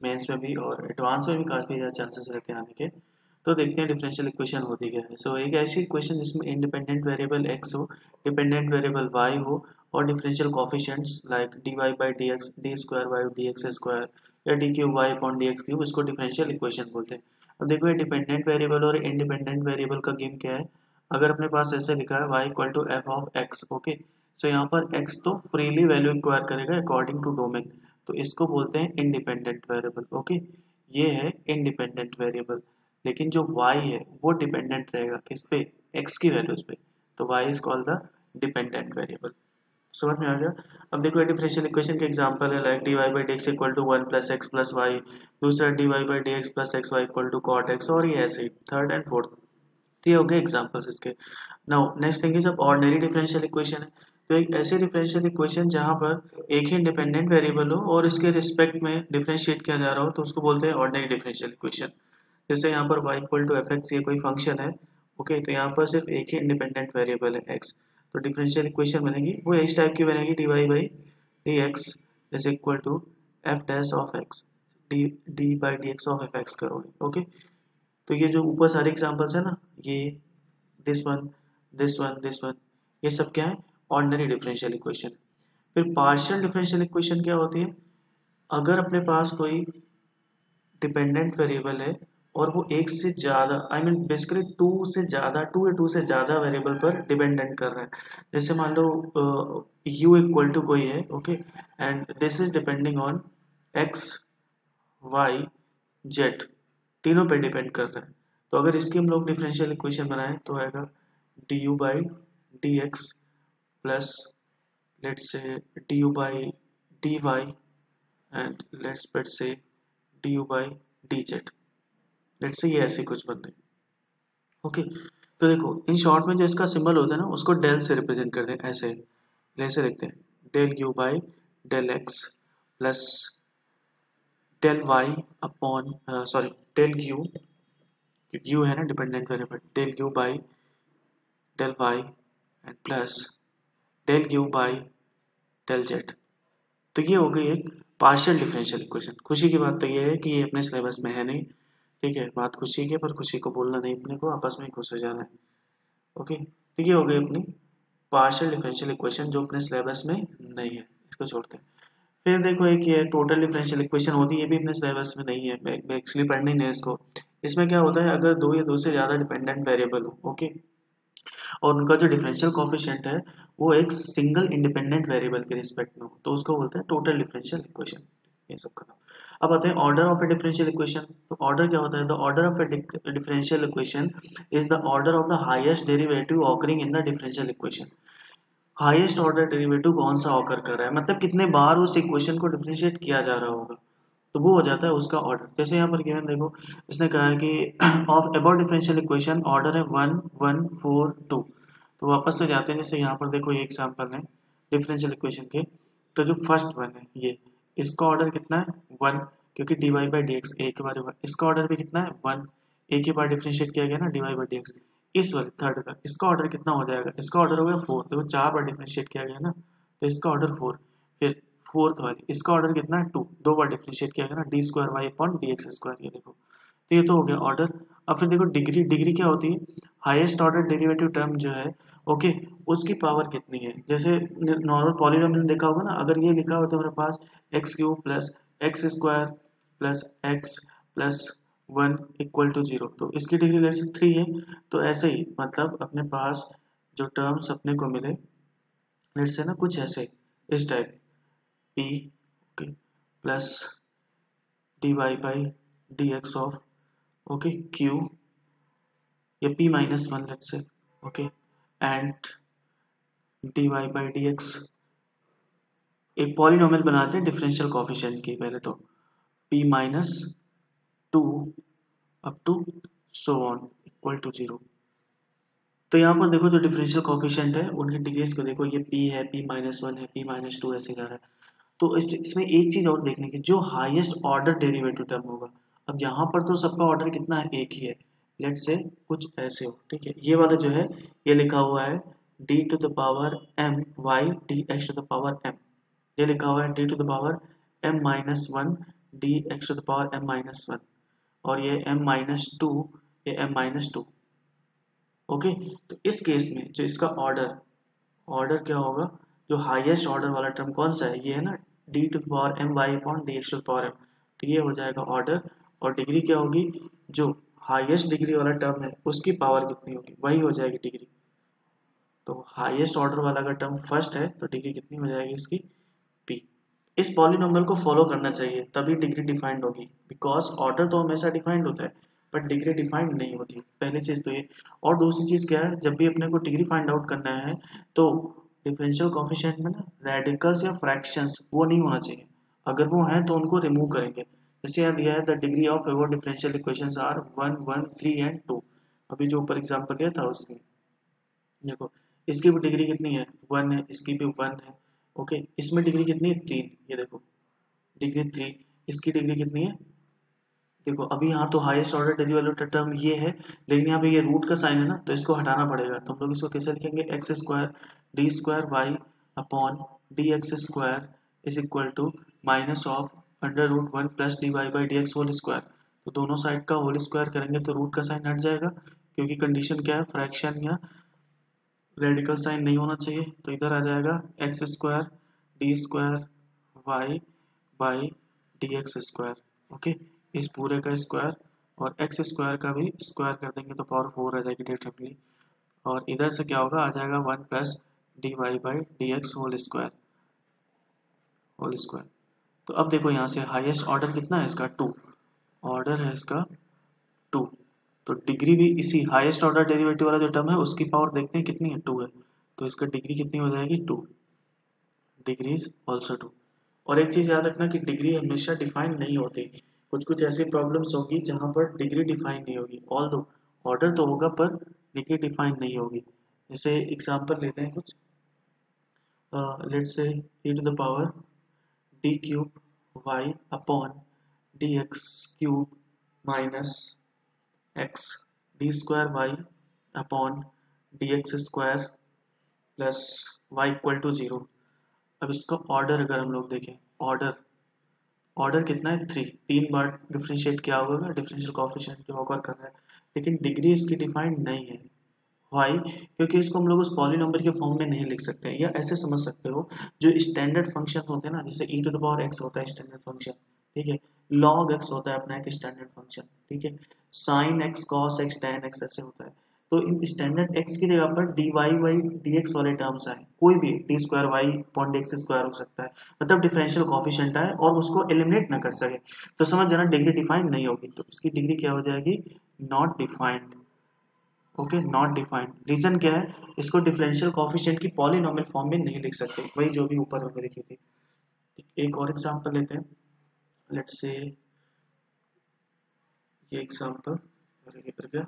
Mains में भी और एडवांस में भी काफ़ी ज़्यादा चांसेस रहते हैं आने के। तो देखते हैं डिफरेंशियल इक्वेशन होती क्या है। सो एक ऐसी इक्वेशन जिसमें इंडिपेंडेंट वेरिएबल x हो, डिपेंडेंट वेरिएबल y हो और differential coefficients like dy by dx, d square by dx square या d cube y upon dx cube, इसको डिफरेंशियल इक्वेशन बोलते हैं। अब देखो ये डिपेंडेंट वेरिएबल और इंडिपेंडेंट वेरिएबल का गेम क्या है। अगर अपने पास ऐसे लिखा है y equal to F of x, okay, so यहाँ पर x तो फ्रीली वैल्यू एक्वायर करेगा अकॉर्डिंग टू डोमेन, तो इसको बोलते हैं इंडिपेंडेंट वेरिएबल। ओके, ये है इंडिपेंडेंट वेरिएबल। लेकिन जो y है वो डिपेंडेंट रहेगा किस पे, x की वैल्यूज पे, तो y is called the dependent variable. समझ में आ गया। अब देखो डिफरेंशियल इक्वेशन के एग्जांपल है like dy by dx equal to 1 plus x plus y, दूसरा dy by dx plus x y equal to cot x, और ये ऐसे ही थर्ड एंड फोर्थ। तो ये हो गए एग्जांपल्स इसके। नाउ नेक्स्ट थिंग इज अब ऑर्डिनरी डिफरेंशियल इक्वेशन है। तो एक ऐसे डिफरेंशियल इक्वेशन जहां पर एक ही इंडिपेंडेंट वेरिएबल हो और इसके रिस्पेक्ट में डिफरेंशिएट किया जा रहा हो, तो उसको बोलते हैं ऑर्डिनरी डिफरेंशियल इक्वेशन। जैसे यहाँ पर y equal to f x, ये कोई फंक्शन है, ओके, तो यहाँ पर सिर्फ एक ही इंडिपेंडेंट वेरिएबल है x, तो डिफरेंशियल इक्वेशन बनेगी वो इस टाइप की बनेगी, dy by D x is equal to f dash of x, d by D x of f x करोगे। ओके, तो ये जो ऊपर सारे एग्जांपल्स है ना, ये this one this one this one, ये सब क्या है, ऑर्डिनरी डिफरेंशियल इक्वेशन। फिर पार्शियल डिफरेंशियल इक्वेशन क्या होती है, अगर अपने पास कोई डिपेंडेंट वेरिएबल है और वो एक से ज्यादा, आई मीन बेसिकली टू या टू से ज्यादा वेरिएबल पर डिपेंडेंट कर रहा है। जैसे मान लो u इक्वल टू कोई है, okay, and this is depending on x y z, तीनों पे डिपेंड कर रहा है। तो अगर इसकी हम लोग डिफरेंशियल इक्वेशन बनाएं तो आएगा du by D x plus let's say du by dy and let's say du by dz, let's say ये ऐसे कुछ बन रही। ओके, तो देखो इन शॉर्ट में जो इसका सिंबल होता है ना, उसको डेल से रिप्रेजेंट करते हैं, ऐसे लिखते हैं del u by del x plus del y upon sorry del u है ना dependent variable, del u by del y and plus del u by del z. तो ये हो गई एक पार्शियल डिफरेंशियल इक्वेशन। खुशी की बात तो ये है कि ये अपने सिलेबस में है नहीं, ठीक है, बात खुशी की, पर खुशी को बोलना नहीं, अपने को आपस में खुश हो जाना है। ओके, तो ये हो गई अपनी पार्शियल डिफरेंशियल इक्वेशन जो अपने सिलेबस में नहीं है, इसको छोड़ते हैं। फिर देखो एक ये टोटल डिफरेंशियल इक्वेशन होती है, ये भी अपने सिलेबस में नहीं है, मैं एक्चुअली पढ़नी नहीं है इसको। इसमें क्या होता है, अगर दो या दो से ज्यादा डिपेंडेंट वेरिएबल हो, ओके, और उनका जो डिफरेंशियल कोफिशिएंट है वो एक सिंगल इंडिपेंडेंट वेरिएबल के रिस्पेक्ट में हो, तो उसको बोलते हैं टोटल डिफरेंशियल इक्वेशन। ये सब खत्म। अब आते हैं order of A differential equation. तो ऑर्डर क्या होता है, the order of A differential equation is the order of the highest derivative occurring in the differential equation. Highest order derivative कौन सा ऑकर कर रहा है, मतलब कितने बार उस इक्वेशन को डिफरेंशिएट किया जा रहा होगा, तो वो हो जाता है उसका ऑर्डर। जैसे यहाँ पर गिवन देखो, इसने कहा है कि of about differential equation order है 1 1 4 2। तो वापस से जाते हैं, जैसे यहाँ पर देखो ये एग्जांपल है डिफरेंशियल इक्वेशन के, तो जो फर्स्ट वन है ये, इसका ऑर्डर कितना है 1, क्योंकि dy बाई डी एक्स एक बार हुआ, इसका ऑर्डर भी कितना है 1, एक ही बार डिफरेंशिएट किया गया ना dy बाई डी एक्स। इस वाले थर्ड का इसका ऑर्डर कितना हो जाएगा, इसका ऑर्डर हो गया 4, देखो 4 बार डिफरेंशिएट किया गया ना, तो इसका ऑर्डर 4। फिर फोर्थ वाली इसका ऑर्डर कितना है 2, दो बार डिफरेंशिएट किया गया ना, d square y upon d x square, ये देखो, तो ये तो हो गया ऑर्डर। अब फिर देखो डिग्री, डिग्री क्या होती है, हाईएस्ट ऑर्डर डेरिवेटिव टर्म जो है, ओके, उसकी पावर कितनी है। जैसे नॉर्मल पॉलीनॉमियल देखा होगा ना, अगर ये लिखा हो तो मेरे पास X cube plus X square plus x plus 1 equal to 0, तो इसकी डिग्री लेट से 3 है। तो ऐसे ही मतलब अपने पास जो टर्म्स अपने को मिले लेट से ना कुछ ऐसे इस टाइप p, okay, plus dy by dx of, okay, q या p minus 1 let say, okay, and dy by dx। एक पॉलिनोमियल बनाते हैं डिफरेंशियल कोफिशिएंट की, पहले तो p minus 2 up to so on equal to 0। तो यहाँ पर देखो जो डिफरेंशियल कोफिशिएंट है उनकी डिग्रीज को देखो, ये p है, p माइनस 1 है, p माइनस 2 ऐसे जा रहा है। तो इसमें एक चीज और देखने की, जो हाईएस्ट ऑर्डर डेरिवेटिव टर्म होगा, अब यहाँ पर तो सबका ऑर्डर कितना है, एक ही है, लेट से कुछ ऐसे हो, ठीक है, ये वाला जो है ये लिखा हुआ है d to the power m y dx to the power m, ये लिखा हुआ है d to the power m minus 1 d x to the power m minus one, और ये m माइनस टू, ये m माइनस टू। ओके, तो इस case में जो इसका ऑर्डर ऑर्डर क्या होगा, जो हाईएस्ट ऑर्डर वाला टर्म कौन सा है, ये है ना d to the power m y upon d x to the power m, तो ये हो जाएगा ऑर्डर। और डिग्री क्या होगी, जो हाईएस्ट डिग्री वाला टर्म है उसकी पावर कितनी होगी, वही हो जाएगी डिग्री। तो हाईएस्ट ऑर्डर वाला अगर टर्म फर्स्ट है तो डिग्री कितनी हो जाएगी इसकी, p। इस पॉलिनोमियल को फॉलो करना चाहिए तभी डिग्री डिफाइंड होगी, बिकॉज ऑर्डर तो हमेशा डिफाइंड होता है बट डिग्री डिफाइंड नहीं होती। पहली चीज तो ये। और दूसरी चीज क्या है, जब भी अपने को डिग्री फाइंड आउट करना है तो डिफरेंशियल कोफिशिएंट में ना रेडिकल्स या फ्रैक्शंस वो नहीं होना चाहिए, अगर वो हैं तो उनको रिमूव करेंगे। जैसे यहाँ दिया है the degree of favour differential equations are 1 1 3 and 2। अभी जो ऊपर एग्जांपल दिया था उसमें देखो, इसकी भी डिग्री कितनी है, 1 है, इसकी भी 1 है। ओके, इसमें डिग्री कितनी है, 3। ये देखो डिग्री 3, इसकी डिग्री कितनी है, देखो अभी यहाँ तो हाईएस्ट ऑर्डर डेरिवेटिव टर्म ये है, लेकिन यहाँ पे ये रूट का साइन है ना, तो इसको हटाना पड़ेगा। तो हम लोग इसको कैसे लिखेंगे, x square d square y upon d x square is equal to minus of under root 1 plus d Y by D x whole square. तो दोनों साइड का होल स्क्वायर करेंगे तो रूट का साइन हट जाएगा, क्योंकि कंडीशन क्या है, फ्रैक्शन या रेडिकल साइन नहीं होना चाहिए। तो इधर आ जाएगा x square d square y by D x square. Okay, इस पूरे का स्क्वायर और एक्स स्क्वायर का भी स्क्वायर कर देंगे तो पावर 4 आ जाएगी डायरेक्टली। और इधर से क्या होगा, आ जाएगा 1 plus d Y by D x whole square. तो अब देखो यहाँ से हाईएस्ट ऑर्डर कितना है इसका, 2 ऑर्डर है इसका 2। तो डिग्री भी इसी हाईएस्ट ऑर्डर डेरिवेटिव वाला जो टर्म है उसकी पावर देखते हैं कितनी है, 2 है। तो इसका डिग्री कितनी हो जाएगी, 2। Degree is also 2। और एक चीज याद रखना कि डिग्री हमेशा डिफाइंड नहीं होती, कुछ कुछ ऐसी प्रॉब्लम्स होगी जहां पर डिग्री डिफाइंड नहीं होगी, ऑल दो ऑर्डर तो होगा पर डिग्री डिफाइंड नहीं होगी। जैसे एग्जांपल लेते हैं कुछ, let's say e to the power d cube y upon d x cube minus x d square y upon d x square plus y equal to 0। अब इसका ऑर्डर अगर हम लोग देखें, ऑर्डर ऑर्डर कितना है, 3। 3 बार डिफरेंशिएट किया होगा, डिफरेंशियल कोएफिशिएंट जो ऑकर कर रहा है, लेकिन डिग्री इसकी डिफाइंड नहीं है। वाई, क्योंकि इसको हम लोग उस पॉलिनॉमियल के फॉर्म में नहीं लिख सकते हैं, या ऐसे समझ सकते हो जो स्टैंडर्ड फंक्शन होते हैं ना, जैसे e to the power x होता है स्टैंडर्ड फंक्शन, ठीक है, log x होता है अपना एक स्टैंडर्ड फंक्शन, ठीक है, sin x cos x tan x ऐसे होता है। तो इन स्टैंडर्ड x की जगह पर dy बाई dx वाले टर्म्स आए, कोई भी d square y upon d x square हो सकता है, मतलब डिफरेंशियल कोएफिशिएंट आए और उसको एलिमिनेट ना कर सके, तो समझ जाना डिग्री डिफाइंड नहीं होगी, तो इसकी डिग्री क्या हो जाएगी, not defined. Okay, not defined, reason क्या है, इसको डिफरेंशियल कोएफिशिएंट की पॉलिनॉमियल फॉर्म में नहीं लिख सकते, वही जो भी ऊपर हमने लिखी थी। एक और एग्जांपल लेते हैं, लेट्स से ये एग्जांपल कर गया,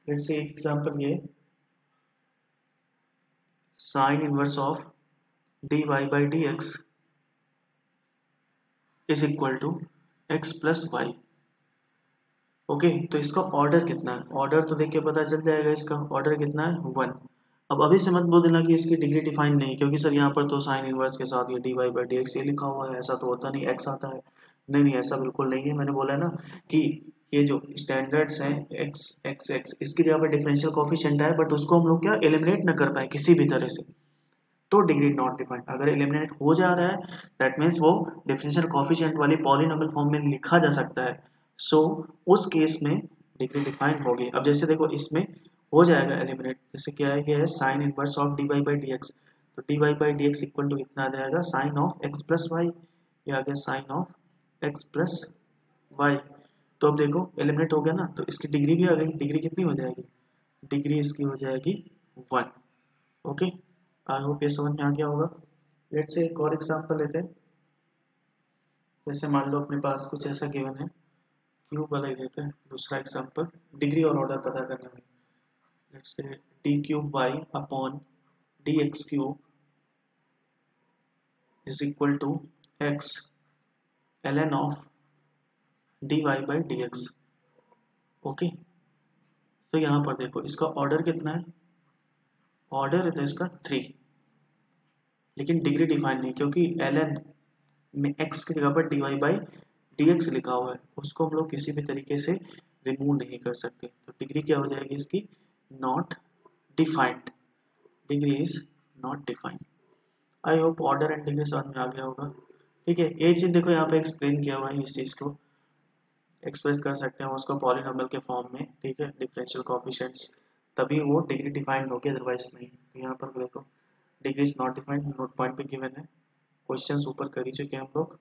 लेट्स से एक एग्जांपल ये sine inverse of D Y by D x is equal to x plus y. Okay, तो इसका ऑर्डर कितना है, ऑर्डर तो देख के पता चल जाएगा, इसका ऑर्डर कितना है, 1। अब अभी से मत बोल देना कि इसकी डिग्री डिफाइन नहीं, क्योंकि सर यहाँ पर तो साइन इनवर्स के साथ ये d Y by D x ये लिखा हुआ है, ऐसा तो होता नहीं, एक्स आता है। नहीं नहीं, ऐसा बिल्कुल नहीं है, मैंने बोला है ना कि ये जो स्टैंडर्ड्स हैं एक्स एक्स एक्स, इसकी जगह पर डिफरेंशियल कोएफिशिएंट है, बट उसको हम लोग क्या एलिमिनेट ना कर पाए किसी भी तरह से, तो डिग्री नॉट डिफाइंड। अगर एलिमिनेट हो जा रहा है दैट मीन्स वो डिफरेंशियल कोएफिशिएंट वाली पॉलिनॉमियल फॉर्म में लिखा जा सकता है, सो उस केस में डिग्री डिफाइंड होगी। अब जैसे देखो इसमें हो जाएगा एलिमिनेट, जैसे क्या है, ये है sine inverse of D Y by D X, तो D Y by D X equal to कितना आ जाएगा, sine of X plus Y, ये आ गया sine of X plus Y. तो अब देखो एलिमिनेट हो गया ना, तो इसकी डिग्री भी आ गई, डिग्री कितनी हो जाएगी, डिग्री इसकी हो जाएगी 1। ओके, आई होप ये समझ में आ गया होगा। लेट्स से एक और एग्जांपल लेते हैं, जैसे मान लो अपने पास कुछ ऐसा गिवन है, क्यूब वाला ही लेते हैं दूसरा एग्जांपल, डिग्री और ऑर्डर पता करने में। Let's say d cube y upon d x cube is equal to x ln of D Y by D x. Okay, तो यहाँ पर देखो इसका ऑर्डर कितना है, ऑर्डर है तो इसका 3, लेकिन डिग्री डिफाइन नहीं, क्योंकि ln में x की जगह पर dy/dx लिखा हुआ है उसको हम लोग किसी भी तरीके से रिमूव नहीं कर सकते। तो डिग्री क्या हो जाएगी इसकी? Not defined. Degree is not defined. I hope order and degree समझ में आ गया होगा। ठीक है, ये चीज देखो यहाँ पे एक्सप्लेन किया हुआ है, इस चीज को एक्सप्रेस कर सकते हैं उसको पॉलिनोमियल के फॉर्म में। ठीक है, डिफरेंशियल कोएफिशिएंट्स, तभी वो डिग्री डिफाइंड होगी, अदरवाइज नहीं। तो यहाँ पर देखो degree is not defined, note point पे गिवन है, क्वेश्चंस ऊपर कर ही चुके हैं हम लोग।